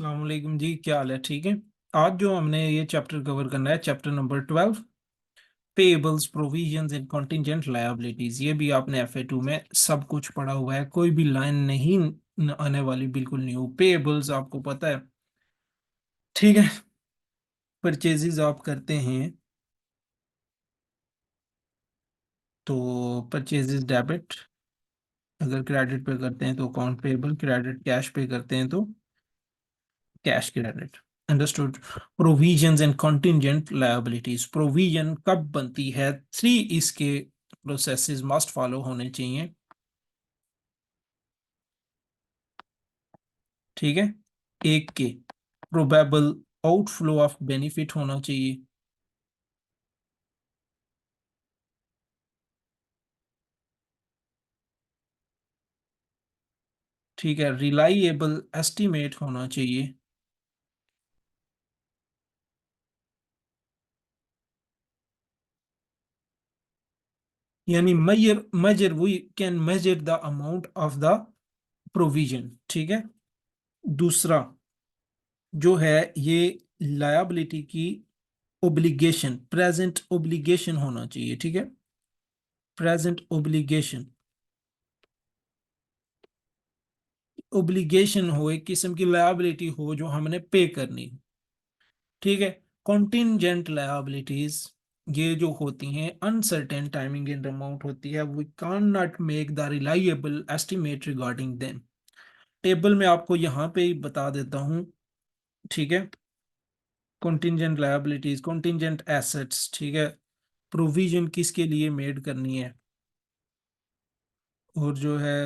अस्सलाम वालेकुम जी, क्या हाल है? ठीक है। आज जो हमने ये चैप्टर कवर करना है, chapter number 12, payables, provisions and contingent liabilities. ये भी आपने FA2 में सब कुछ पढ़ा हुआ है, कोई भी लाइन नहीं आने वाली, बिल्कुल न्यू। पेएबल्स आपको पता है, ठीक है। परचेजेस आप करते हैं तो परचेजेस डेबिट, अगर क्रेडिट पे करते हैं तो अकाउंट पेएबल, क्रेडिट कैश पे करते हैं तो cash credit. Understood. Provisions and contingent liabilities. Provision कब बनती है? 3 इसके प्रोसेसेस मस्ट फॉलो होने चाहिए, ठीक है। एक के प्रोबेबल आउटफ्लो ऑफ बेनिफिट होना चाहिए, ठीक है। रिलाइएबल एस्टिमेट होना चाहिए, यानी measure measure we can measure the amount of the provision, ठीक है। दूसरा जो है ये लायबिलिटी की ओब्लिगेशन, प्रेजेंट ओब्लिगेशन होना चाहिए, ठीक है। प्रेजेंट ओब्लिगेशन, ओब्लिगेशन हो, एक किस्म की लायबिलिटी हो जो हमने पे करनी हो, ठीक है। कॉन्टिजेंट लायबिलिटीज, ये जो होती हैं अनसर्टेन टाइमिंग एंड अमाउंट होती है, we can not make the reliable estimate regarding them. Table में आपको यहाँ पे ही बता देता हूँ, ठीक है। कॉन्टिजेंट लायबिलिटीज, कॉन्टिजेंट एसेट्स, ठीक है। प्रोविजन किसके लिए मेड करनी है, और जो है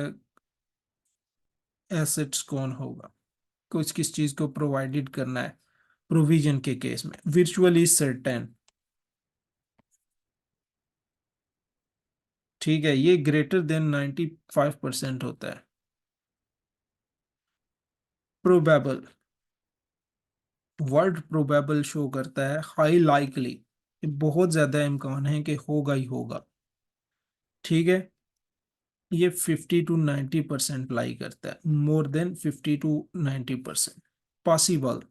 एसेट्स कौन होगा, कुछ किस चीज को प्रोवाइडेड करना है प्रोविजन के केस में। virtually सर्टेन, ठीक है, ये ग्रेटर देन 95% होता है। प्रोबेबल, वर्ड प्रोबेबल शो करता है हाई लाइकली, बहुत ज्यादा इम्कान है कि होगा ही होगा, ठीक है। ये 50 to 90% लाई करता है, more than 50 to 90%। Possible,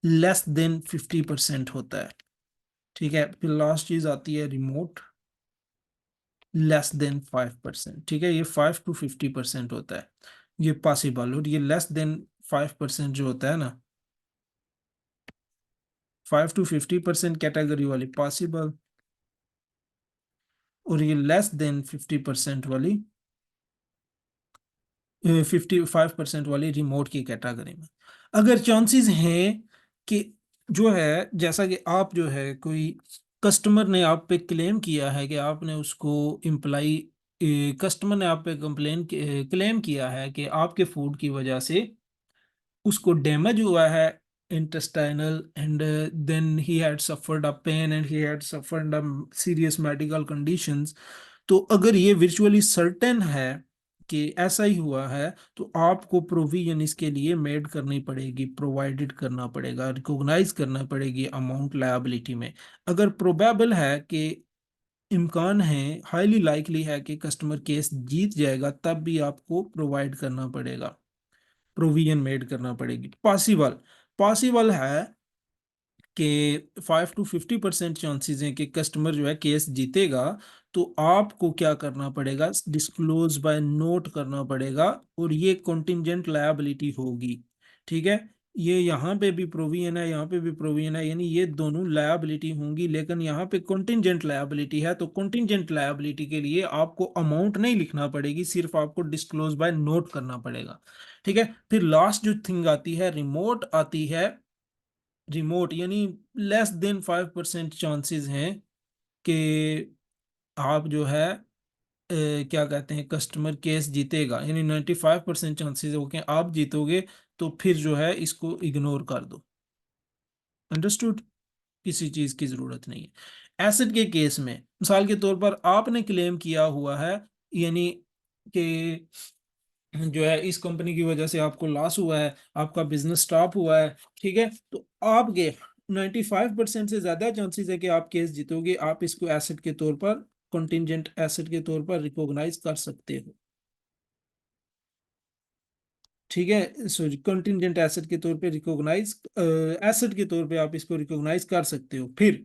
less than 50% होता है, ठीक है। फिर लास्ट चीज आती है रिमोट, लेस देन 5%, ठीक है। ये 5 to 50% होता है, ये पॉसिबल। और ये लेस देन 5% जो होता है ना, 5 to 50% कैटेगरी वाली पॉसिबल, और ये लेस देन 50% वाली, 55% वाली रिमोट की कैटेगरी में। अगर चांसेस हैं कि जो है, जैसा कि आप जो है कोई कस्टमर ने आप पे क्लेम किया है कि आपने उसको इम्प्लाई, कस्टमर ने आप पे कंप्लेन क्लेम किया है कि आपके फूड की वजह से उसको डैमेज हुआ है intestinal, and then he had suffered a pain and he had suffered a serious medical conditions। तो अगर ये virtually certain है कि ऐसा ही हुआ है, तो आपको प्रोविजन इसके लिए मेड करनी पड़ेगी, प्रोवाइडेड करना पड़ेगा, रिकॉग्नाइज करना पड़ेगी अमाउंट लायबिलिटी में। अगर प्रोबेबल है कि इम्कान है, हाईली लाइकली है कि कस्टमर केस जीत जाएगा, तब भी आपको प्रोवाइड करना पड़ेगा, प्रोविजन मेड करना पड़ेगी। पॉसिबल, पॉसिबल है कि 5 to 50% चांसेस हैं कि कस्टमर जो है केस जीतेगा, तो आपको क्या करना पड़ेगा, डिस्क्लोज बाय नोट करना पड़ेगा, और ये कॉन्टिजेंट लायबिलिटी होगी, ठीक है। ये यहाँ पे भी प्रोविजन है, यहाँ पे भी प्रोविजन है, यानी ये दोनों लायबिलिटी होंगी, लेकिन यहाँ पे कॉन्टिजेंट लायबिलिटी है, तो कॉन्टिजेंट लायबिलिटी के लिए आपको अमाउंट नहीं लिखना पड़ेगी, सिर्फ आपको डिस्क्लोज बाय नोट करना पड़ेगा, ठीक है। फिर लास्ट जो थिंग आती है रिमोट आती है। रिमोट यानी लेस देन 5% चांसेस हैं कि आप जो है क्या कहते हैं, कस्टमर केस जीतेगा, यानी 95% चांसेस हो कि आप जीतोगे, तो फिर जो है इसको इग्नोर कर दो। अंडरस्टूड। किसी चीज की जरूरत नहीं है। एसेट के केस में मिसाल के तौर पर आपने क्लेम किया हुआ है, यानी कि जो है इस कंपनी की वजह से आपको लॉस हुआ है, आपका बिजनेस स्टॉप हुआ है, ठीक है, तो आपके 95% से ज्यादा चांसेस है कि आप केस जीतोगे, आप इसको एसेट के तौर पर, कंटिजेंट एसेट के तौर पर रिकॉग्नाइज कर सकते हो। ठीक है, सो कंटिंजेंट एसेट के तौर पे रिकॉग्नाइज, एसेट के तौर पे आप इसको रिकॉग्नाइज कर सकते हो। फिर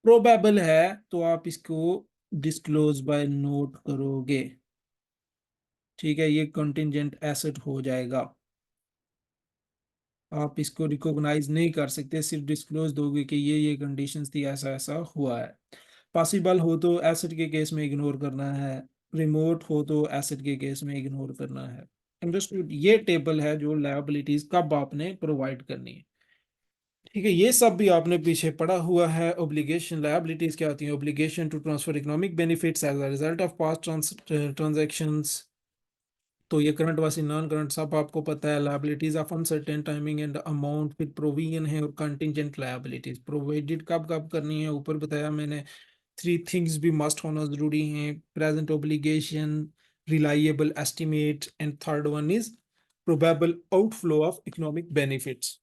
प्रोबेबल है तो आप इसको डिस्क्लोज बाय नोट करोगे। ठीक है, ये कंटिंजेंट एसेट हो जाएगा। आप इसको रिकॉग्नाइज नहीं कर सकते, सिर्फ डिस्क्लोज दोगे कि ये कंडीशंस थी, ऐसा ऐसा हुआ है। पॉसिबल हो तो एसेट के केस में इग्नोर करना है, रिमोट हो तो एसेट के केस में इग्नोर करना है। अंडरस्टूड? ये टेबल है जो लायबिलिटीज कब आपने प्रोवाइड करनी है। ठीक है, ये सब भी आपने पीछे पढ़ा हुआ है। ऑब्लिगेशन, लायबिलिटीज क्या होती है? Obligation to transfer economic benefits as a result of past transactions. तो ये करंट वासी नॉन करंट सब आपको पता है। Liabilities of uncertain timing and amount, फिर प्रोविजन है और कंटिंजेंट लायबिलिटीज। प्रोवाइडेड कब कब करनी है, ऊपर बताया मैंने। थ्री थिंग्स भी मस्ट होना जरूरी हैं: present obligation, reliable estimate, and third one is probable outflow of economic benefits.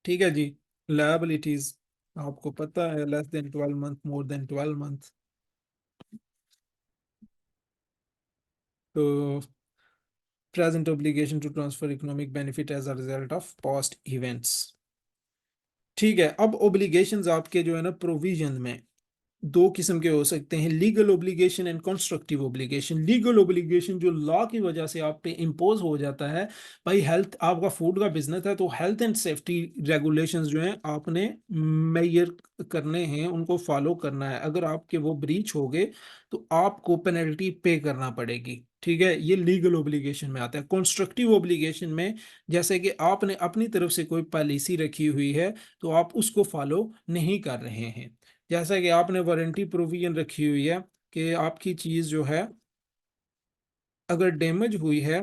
ठीक है जी। लायबिलिटीज आपको पता है, less than 12 month, more than 12 month. तो present obligation to transfer economic benefit as a result of past events. ठीक है, अब ओब्लिगेशंस आपके जो है ना प्रोविजन में दो किस्म के हो सकते हैं: legal obligation and constructive obligation. Legal obligation जो लॉ की वजह से आप पे इम्पोज हो जाता है। भाई हेल्थ, आपका फूड का बिजनेस है तो हेल्थ एंड सेफ्टी रेगुलेशंस जो हैं आपने मेजर करने हैं, उनको फॉलो करना है। अगर आपके वो ब्रीच हो गए तो आपको पेनल्टी पे करना पड़ेगी। ठीक है, ये लीगल ओब्लिगेशन में आता है। कंस्ट्रक्टिव ओब्लिगेशन में जैसे कि आपने अपनी तरफ से कोई पॉलिसी रखी हुई है तो आप उसको फॉलो नहीं कर रहे हैं। जैसा कि आपने वारंटी प्रोविजन रखी हुई है कि आपकी चीज जो है अगर डैमेज हुई है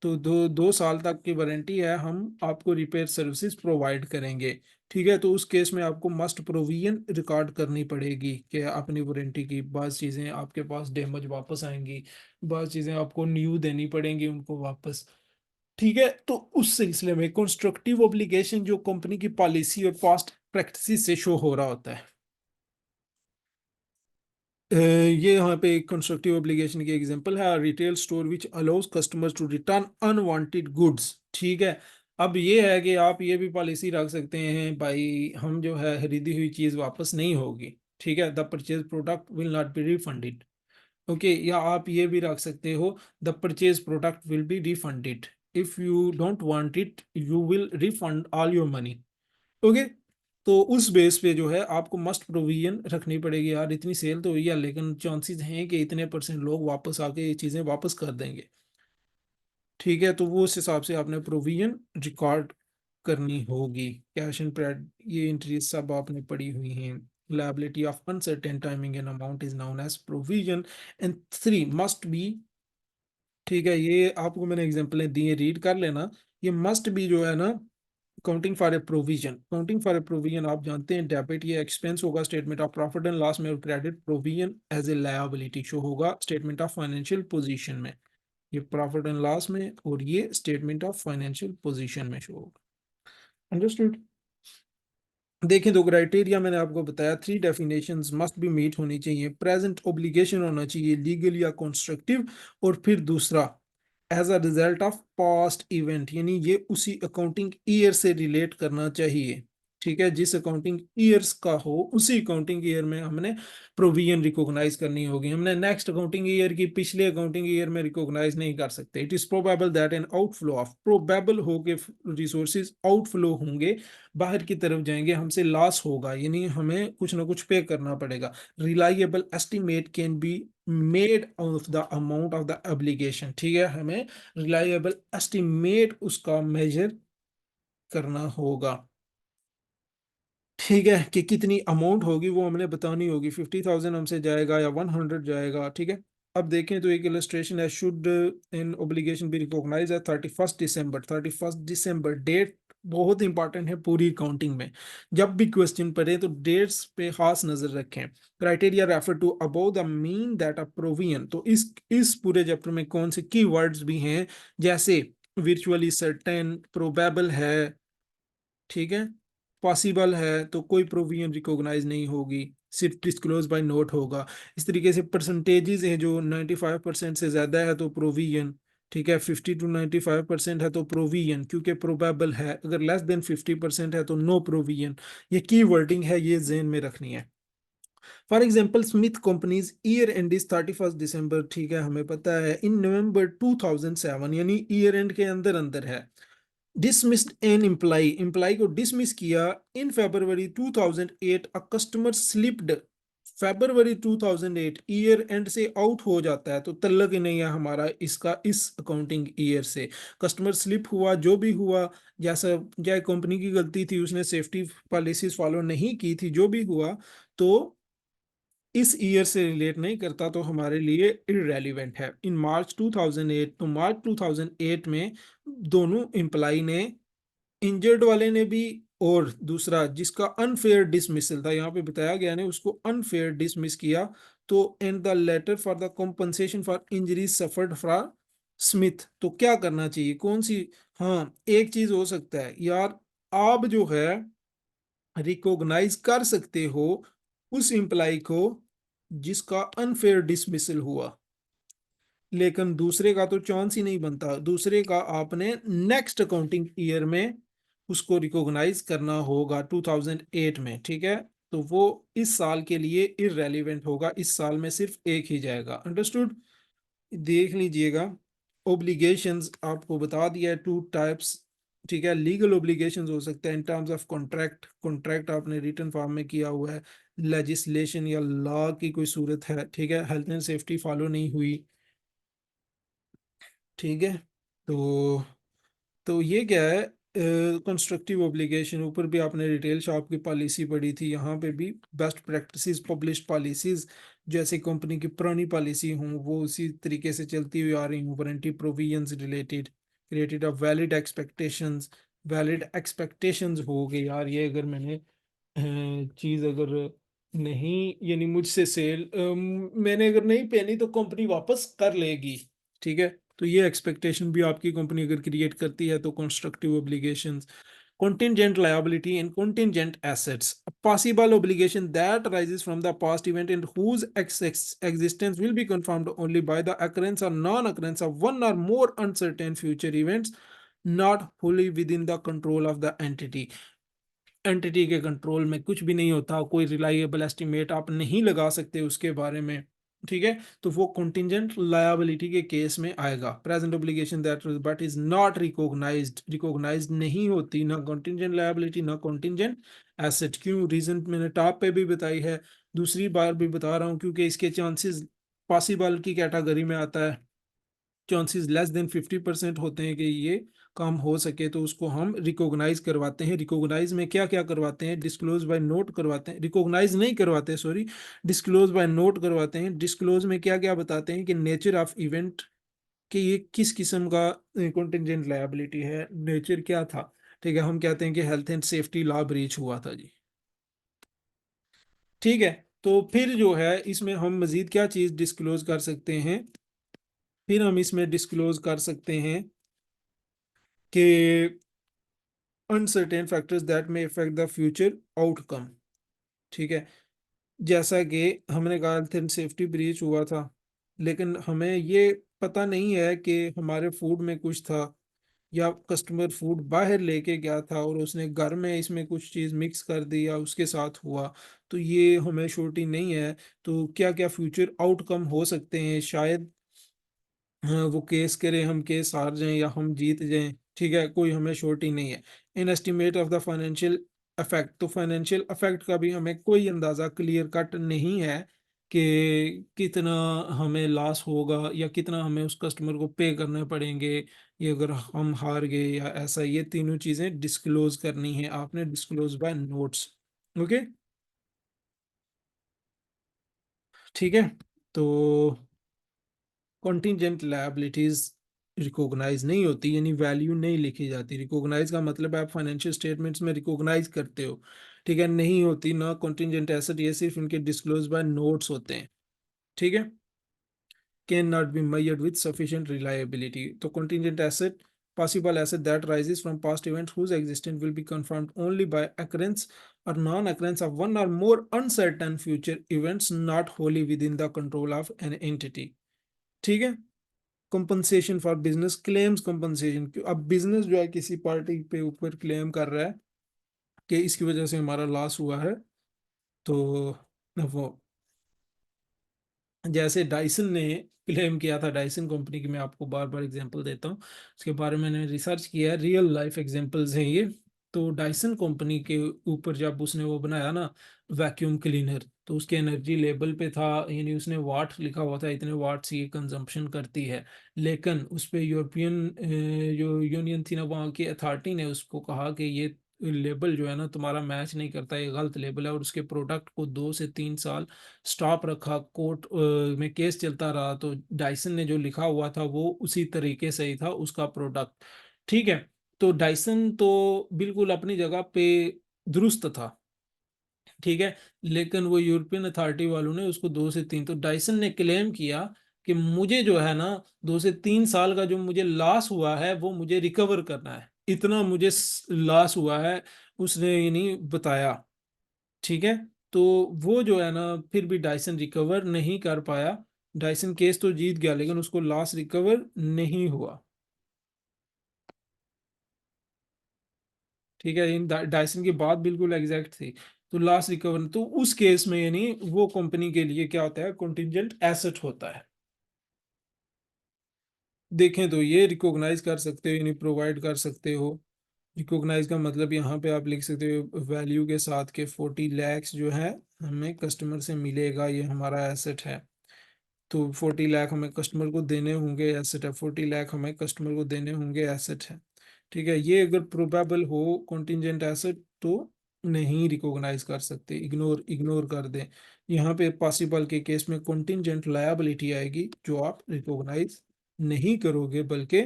तो 2 साल तक की वारंटी है, हम आपको रिपेयर सर्विसेज प्रोवाइड करेंगे। ठीक है, तो उस केस में आपको मस्ट प्रोविजन रिकॉर्ड करनी पड़ेगी कि अपनी वारंटी की बाज़ चीज़ें आपके पास डैमेज वापस आएंगी, बाज़ चीज़ें आपको न्यू देनी पड़ेंगी उनको वापस। ठीक है, तो उस सिलसिले में कंस्ट्रक्टिव ओब्लिगेशन जो कंपनी की पॉलिसी और पास्ट प्रैक्टिस से शो हो रहा होता है। ये यहाँ पे एक कंस्ट्रक्टिव ऑब्लिगेशन की एग्जांपल है: retail store which allows customers to return unwanted goods. ठीक है, अब ये है कि आप ये भी पॉलिसी रख सकते हैं भाई, हम जो है खरीदी हुई चीज़ वापस नहीं होगी। ठीक है, the purchase product will not be refunded. Okay, या आप ये भी रख सकते हो: the purchase product will be refunded, if you don't want it you will refund all your money. Okay, तो उस बेस पे जो है आपको मस्ट प्रोविजन रखनी पड़ेगी। यार इतनी सेल तो हुई है लेकिन चांसेस हैं कि इतने परसेंट लोग वापस आके ये चीज़ें वापस कर देंगे। ठीक है, तो वो उस हिसाब से आपने प्रोविजन रिकॉर्ड करनी होगी। कैश एंड प्रेड, ये एंट्रीज सब आपने पढ़ी हुई हैं। Liability of uncertain timing and amount is known as provision. And three must be. ठीक है, ये आपको मैंने एग्जांपलें दी है, रीड कर लेना। ये मस्ट बी जो है ना, counting for a provision. Counting for a provision आप जानते हैं डेबिट, ये एक्सपेंस होगा statement of profit and loss में, और credit provision as a liability show होगा स्टेटमेंट ऑफ फाइनेंशियल पोजीशन में। ये प्रॉफिट एंड लॉस में और ये स्टेटमेंट ऑफ फाइनेंशियल पोजीशन में शो होगा। अंडरस्टूड? देखें तो क्राइटेरिया मैंने आपको बताया, three definitions must be meet होनी चाहिए। प्रेजेंट ओब्लिगेशन होना चाहिए, लीगल या कंस्ट्रक्टिव। और फिर दूसरा, as a result of past event, यानी ये उसी अकाउंटिंग ईयर से रिलेट करना चाहिए। ठीक है, जिस अकाउंटिंग ईयर्स का हो उसी अकाउंटिंग ईयर में हमने प्रोविजन रिकॉग्नाइज करनी होगी। हमने नेक्स्ट अकाउंटिंग ईयर की पिछले अकाउंटिंग ईयर में रिकॉग्नाइज नहीं कर सकते। It is probable that an outflow of, probable हो के रिसोर्सेज आउटफ्लो होंगे, बाहर की तरफ जाएंगे, हमसे लॉस होगा, यानी हमें कुछ ना कुछ पे करना पड़ेगा। Reliable estimate can be made of the amount of the obligation. ठीक है, हमें रिलायबल एस्टिमेट उसका मेजर करना होगा। ठीक है, कि कितनी अमाउंट होगी वो हमने बतानी होगी, 50,000 हमसे जाएगा या 100 जाएगा। ठीक है, अब देखें तो एक इलस्ट्रेशन है: should in obligation be recognise है 31 दिसंबर। 31 दिसंबर डेट बहुत इंपॉर्टेंट है पूरी अकाउंटिंग में। जब भी क्वेश्चन पढ़े तो डेट्स पे खास नजर रखें। Criteria refer to above the mean that a provision. तो इस पूरे चैप्टर में कौन से की वर्ड्स भी हैं, जैसे विर्चुअली सर्टेन, प्रोबेबल है, ठीक है, पॉसिबल है तो कोई प्रोविजन रिकॉग्नाइज नहीं होगी, सिर्फ डिस्क्लोज बाय नोट होगा। इस तरीके से परसेंटेजेस हैं जो 95% से ज्यादा है तो प्रोविजन, ठीक है, 50 to 95% है तो प्रोविजन, क्योंकि प्रोबेबल है। अगर लेस देन 50% है तो नो प्रोविजन। ये की वर्डिंग है, ये जेन में रखनी है। For example Smith companies year and is 31 दिसंबर, ठीक है, हमें पता है इन नवंबर 2007, यानी ईयर एंड के अंदर अंदर है। डिसमिस्ड एन एम्प्लाई, एम्प्लाई को डिसमिस किया इन फरवरी 2008, a customer slipped, February 2008 year and से आउट हो जाता है तो तल्लक ही नहीं है हमारा इसका इस अकाउंटिंग ईयर से। कस्टमर स्लिप हुआ, जो भी हुआ, जैसा चाहे कंपनी की गलती थी, उसने सेफ्टी पॉलिसीज फॉलो नहीं की थी, जो भी हुआ, तो इस ईयर से रिलेट नहीं करता, तो हमारे लिए इरेलीवेंट है। इन मार्च 2008, तो मार्च 2008 में दोनों एम्प्लाई ने, इंजर्ड वाले ने भी, और दूसरा जिसका अनफेयर डिसमिसल था, यहाँ पे बताया गया ने उसको अनफेयर डिसमिस किया, तो and the letter for the compensation for injuries suffered from Smith, तो क्या करना चाहिए, कौन सी। हाँ, एक चीज हो सकता है यार, आप जो है रिकॉग्नाइज कर सकते हो उस एम्प्लाई को जिसका अनफेयर डिसमिसल हुआ, लेकिन दूसरे का तो चांस ही नहीं बनता। दूसरे का आपने नेक्स्ट अकाउंटिंग ईयर में उसको रिकॉग्नाइज करना होगा 2008 में, ठीक है। तो वो इस साल के लिए इररेलेवेंट होगा, इस साल में सिर्फ एक ही जाएगा। अंडरस्टूड। देख लीजिएगा, ओब्लिगेशंस आपको बता दिया है, टू टाइप्स, ठीक है। लीगल ओब्लिगेशंस हो सकता है in terms of contract, contract आपने रिटन फॉर्म में किया हुआ है, लेजिस्लेशन या लॉ की कोई सूरत है, ठीक है, हेल्थ एंड सेफ्टी फॉलो नहीं हुई, ठीक है। तो ये क्या है, कंस्ट्रक्टिव ऑब्लिगेशन। ऊपर भी आपने रिटेल शॉप की पॉलिसी पढ़ी थी, यहाँ पे भी बेस्ट प्रैक्टिसेस पब्लिश्ड पॉलिसीज, जैसे कंपनी की पुरानी पॉलिसी हूँ वो उसी तरीके से चलती हुई आ रही हूँ। Warranty provisions related, created of valid expectations, valid expectations हो गई यार, ये अगर मैंने चीज़ अगर नहीं, यानी मुझसे सेल मैंने अगर नहीं पहनी तो कंपनी वापस कर लेगी, ठीक है। तो ये एक्सपेक्टेशन भी आपकी कंपनी अगर क्रिएट करती है तो constructive obligations. contingent liability and contingent assets, a possible obligation that arises from the past event and whose existence will be confirmed only by the occurrence or non-occurrence of one or more uncertain future events not wholly within the control of the entity। Entity के control में कुछ भी नहीं होता, कोई reliable estimate आप नहीं लगा सकते उसके बारे में, ठीक है। तो वो कंटिजेंट लायबिलिटी के केस में आएगा। Present obligation that but is not recognised, recognised नहीं होती ना कंटिजेंट लायबिलिटी ना कंटिजेंट एसेट। क्यों, रीजन मैंने टॉप पे भी बताई है, दूसरी बार भी बता रहा हूँ, क्योंकि इसके चांसेस पॉसिबल की कैटेगरी में आता है। चांसेस लेस देन 50% होते हैं कि ये काम हो सके, तो उसको हम रिकॉग्नाइज करवाते हैं। रिकॉग्नाइज में क्या क्या करवाते हैं, डिस्क्लोज बाय नोट करवाते हैं, रिकॉग्नाइज नहीं करवाते सॉरी, डिस्क्लोज बाय नोट करवाते हैं। डिस्क्लोज में क्या क्या बताते हैं कि नेचर ऑफ इवेंट, कि ये किस किस्म का कंटिजेंट लायबिलिटी है, नेचर क्या था, ठीक है। हम कहते हैं कि health and safety law breach हुआ था जी, ठीक है। तो फिर जो है इसमें हम मजीद क्या चीज डिस्क्लोज कर सकते हैं, फिर हम इसमें डिस्क्लोज कर सकते हैं कि अनसर्टेन फैक्टर्स दैट में इफेक्ट द फ्यूचर आउटकम, ठीक है। जैसा कि हमने कहा हेल्थ एंड सेफ्टी ब्रीच हुआ था, लेकिन हमें ये पता नहीं है कि हमारे फूड में कुछ था, या कस्टमर फूड बाहर लेके गया था और उसने घर में इसमें कुछ चीज़ मिक्स कर दी या उसके साथ हुआ, तो ये हमें श्योरिटी नहीं है। तो क्या क्या फ्यूचर आउटकम हो सकते हैं, शायद हाँ, वो केस करे, हम केस हार जाएं या हम जीत जाएं, ठीक है, कोई हमें श्योरिटी नहीं है। In estimate of the financial affect, तो फाइनेंशियल अफेक्ट का भी हमें कोई अंदाज़ा क्लियर कट नहीं है कि कितना हमें लॉस होगा या कितना हमें उस कस्टमर को पे करने पड़ेंगे, ये अगर हम हार गए या ऐसा। ये तीनों चीज़ें डिस्क्लोज करनी है आपने, डिस्क्लोज बाय नोट्स, ओके, ठीक है। तो कॉन्टिजेंट लायबिलिटीज रिकॉग्नाइज नहीं होती, यानी वैल्यू नहीं लिखी जाती। रिकॉग्नाइज का मतलब है आप फाइनेंशियल स्टेटमेंट्स में रिकॉग्नाइज करते हो, ठीक है, नहीं होती ना कॉन्टिजेंट एसेट, ये सिर्फ इनके डिस्क्लोज बाय नोट्स होते हैं, ठीक है। Can not be measured with sufficient reliability, तो contingent asset, possible asset that rises from past events whose existence will be confirmed only by occurrence or non-occurrence of one or more uncertain future events not wholly within the control of an entity, ठीक है। Compensation for business claims compensation. अब business जो है किसी party पे ऊपर claim कर रहा है कि इसकी वजह से हमारा लॉस हुआ है, तो वो जैसे डाइसन ने क्लेम किया था, डाइसन कंपनी की मैं आपको बार बार एग्जांपल देता हूँ, उसके बारे में मैंने रिसर्च किया है, रियल लाइफ एग्जांपल्स हैं ये। तो डाइसन कंपनी के ऊपर जब उसने वो बनाया ना वैक्यूम क्लीनर, तो उसके एनर्जी लेबल पे था, यानी उसने वाट लिखा हुआ था, इतने वाट्स ये कंजम्पशन करती है। लेकिन उस पे यूरोपियन जो यूनियन थी ना, वहाँ की अथॉरिटी ने उसको कहा कि ये लेबल जो है ना तुम्हारा मैच नहीं करता, ये गलत लेबल है, और उसके प्रोडक्ट को 2 से 3 साल स्टॉप रखा, कोर्ट में केस चलता रहा, तो डाइसन ने जो लिखा हुआ था वो उसी तरीके से ही था उसका प्रोडक्ट। ठीक है, तो डाइसन तो बिल्कुल अपनी जगह पे दुरुस्त था, ठीक है। लेकिन वो यूरोपियन अथॉरिटी वालों ने उसको 2 से 3, तो डाइसन ने क्लेम किया कि मुझे जो है ना 2 से 3 साल का जो मुझे लॉस हुआ है वो मुझे रिकवर करना है, इतना मुझे लॉस हुआ है, उसने ये नहीं बताया। ठीक है, तो वो जो है ना फिर भी डाइसन रिकवर नहीं कर पाया, डाइसन केस तो जीत गया लेकिन उसको लॉस रिकवर नहीं हुआ। ठीक है, इन डायसन की बात बिल्कुल एग्जैक्ट थी। तो लॉस रिकवर, तो उस केस में यानी वो कंपनी के लिए क्या होता है, कंटिजेंट एसेट होता है। देखें तो ये रिकॉग्नाइज कर सकते हो यानी प्रोवाइड कर सकते हो। रिकॉग्नाइज का मतलब यहाँ पे आप लिख सकते हो वैल्यू के साथ के 40 लाख जो है हमें कस्टमर से मिलेगा, ये हमारा एसेट है। तो 40 लाख हमें कस्टमर को देने होंगे, एसेट है। 40 लाख हमें कस्टमर को देने होंगे, एसेट है। ठीक है, ये अगर प्रोबेबल हो कॉन्टिजेंट एसेट तो नहीं रिकॉग्नाइज कर सकते, इग्नोर इग्नोर कर दें। यहाँ पे पॉसिबल के केस में कॉन्टिजेंट लायबिलिटी आएगी जो आप रिकॉग्नाइज नहीं करोगे, बल्कि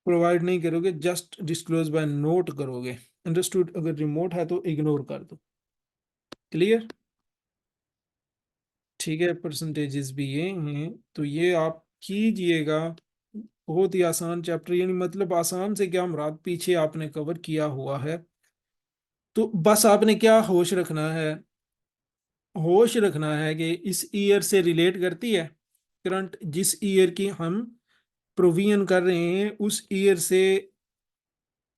प्रोवाइड नहीं करोगे, जस्ट डिस्क्लोज बाय नोट करोगे। अंडरस्टूड? अगर रिमोट है तो इग्नोर कर दो। क्लियर? ठीक है, परसेंटेजेस भी ये हैं, तो ये आप कीजिएगा। बहुत ही आसान चैप्टर, यानी मतलब आसान से क्या मुराद, पीछे आपने कवर किया हुआ है। तो बस आपने क्या होश रखना है, होश रखना है कि इस ईयर से रिलेट करती है, करंट जिस ईयर की हम प्रोविजन कर रहे हैं उस ईयर से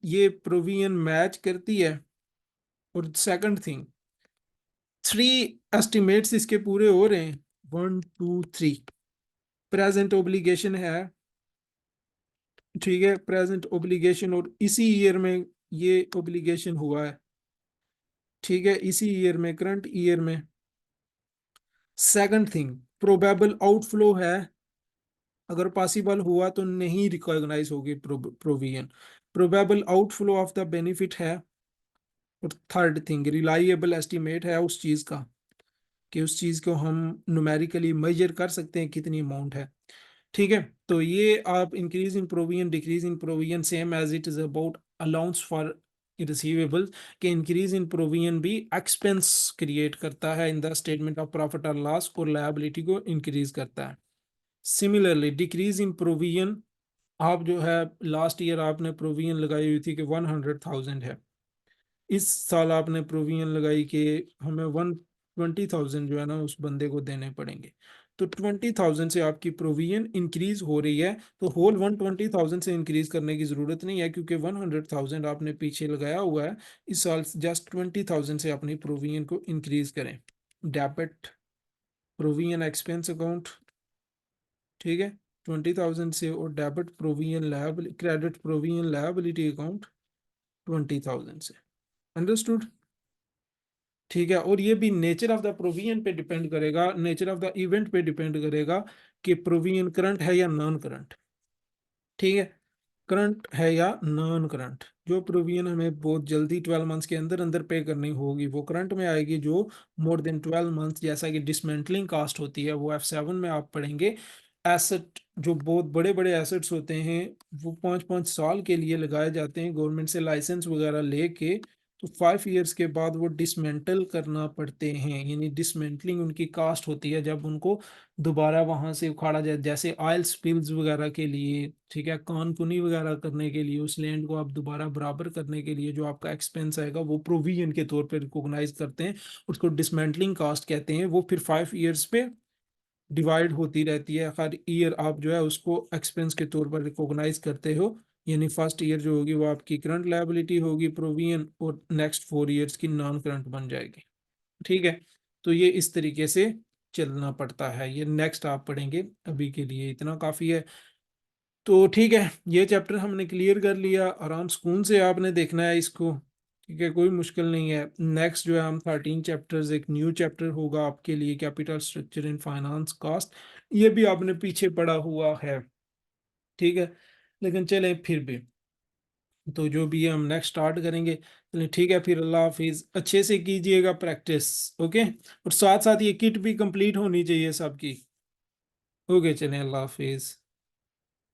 ये प्रोविजन मैच करती है। और सेकंड थिंग, 3 एस्टिमेट्स इसके पूरे हो रहे हैं, 1 2 3। प्रेजेंट ओब्लिगेशन है, ठीक है, प्रेजेंट ओब्लिगेशन, और इसी ईयर में ये ओब्लिगेशन हुआ है। ठीक है, इसी ईयर में, करंट ईयर में। सेकंड थिंग, प्रोबेबल आउटफ्लो है, अगर पॉसिबल हुआ तो नहीं रिकॉग्नाइज होगी provision. Probable outflow of the benefit है। और थर्ड थिंग, रिलायबल एस्टिमेट है उस चीज का, कि उस चीज को हम न्यूमेरिकली मेजर कर सकते हैं कितनी अमाउंट है। ठीक है, तो ये आप increase in provision decrease in provision same as it is about allowance for receivable, के इंक्रीज इन प्रोविजन भी एक्सपेंस क्रिएट करता है in the statement of profit और लॉस, और लायबिलिटी को इंक्रीज करता है। सिमिलरली डिक्रीज इन प्रोविजन, आप जो है लास्ट ईयर आपने प्रोविजन लगाई हुई थी कि 100,000 है, इस साल आपने प्रोविजन लगाई कि हमें 120,000 जो है ना उस बंदे को देने पड़ेंगे, तो 20,000 से आपकी प्रोविजन इंक्रीज हो रही है। तो होल 120,000 से इंक्रीज करने की जरूरत नहीं है, क्योंकि 100,000 आपने पीछे लगाया हुआ है। इस साल जस्ट 20,000 से अपनी प्रोविजन को इंक्रीज करें। डेबिट प्रोविजन एक्सपेंस अकाउंट, ठीक है, 20,000 से, और debit provision liability, credit provision liability account 20,000 से। अंडरस्टूड? ठीक है, और ये भी नेचर ऑफ द प्रोविजन पे डिपेंड करेगा, नेचर ऑफ द इवेंट पे डिपेंड करेगा कि प्रोविजन करंट है या नॉन करंट। ठीक है, करंट है या नॉन करंट। जो प्रोविजन हमें बहुत जल्दी 12 मंथ्स के अंदर अंदर पे करनी होगी वो करंट में आएगी, जो मोर देन 12 मंथ्स, जैसा कि डिसमेंटलिंग कास्ट होती है, वो F7 में आप पढ़ेंगे। एसेट जो बहुत बड़े बड़े एसेट्स होते हैं वो 5 5 साल के लिए लगाए जाते हैं गवर्नमेंट से लाइसेंस वगैरह लेके, तो 5 ईयर्स के बाद वो डिसमेंटल करना पड़ते हैं, यानी डिसमेंटलिंग उनकी कास्ट होती है जब उनको दोबारा वहां से उखाड़ा जाए, जैसे ऑयल स्पिल्स वगैरह के लिए, ठीक है, कानकुनी वगैरह करने के लिए, उस लैंड को आप दोबारा बराबर करने के लिए जो आपका एक्सपेंस आएगा वो प्रोविजन के तौर पे रिकॉग्नाइज करते हैं, उसको डिसमेंटलिंग कास्ट कहते हैं। वो फिर 5 ईयर्स पे डिवाइड होती रहती है, हर ईयर आप जो है उसको एक्सपेंस के तौर पर रिकॉग्नाइज करते हो। यानी फर्स्ट ईयर जो होगी वो आपकी करंट लायबिलिटी होगी, प्रोविजन, और नेक्स्ट 4 ईयर्स की नॉन करंट बन जाएगी। ठीक है, तो ये इस तरीके से चलना पड़ता है। ये नेक्स्ट आप पढ़ेंगे, अभी के लिए इतना काफ़ी है। तो ठीक है, ये चैप्टर हमने क्लियर कर लिया, आराम सुकून से आपने देखना है इसको। ठीक है, कोई मुश्किल नहीं है। नेक्स्ट जो है हम 13 चैप्टर्स, एक न्यू चैप्टर होगा आपके लिए, capital structure in finance cost. ये भी आपने पीछे पढ़ा हुआ है। ठीक है, लेकिन चलें फिर भी, तो जो भी है हम नेक्स्ट स्टार्ट करेंगे। चलिए ठीक है, फिर अल्लाह हाफिज़, अच्छे से कीजिएगा प्रैक्टिस। ओके, और साथ साथ ये किट भी कंप्लीट होनी चाहिए सबकी। ओके, चलें, अल्लाह हाफिज़।